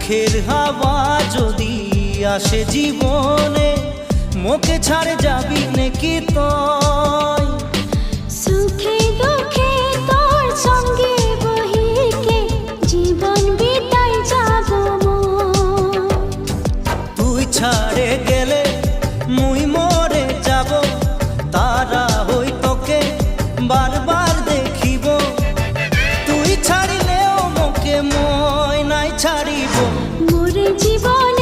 সুখের হাওয়া যদি আসে জীবনে, মোকে ছাড়ে যাবি নাকি তুই? সুখে দুঃখে তোর সঙ্গে বহিকে জীবন বিতাই যাব মই। তুই ছাড়ে গেলে মুই মরে যাব, তারা হই তোকে বারবার দেখিব। তুই ছাড়িলেও মোকে মই নাই ছাড়িব। মোর জীবন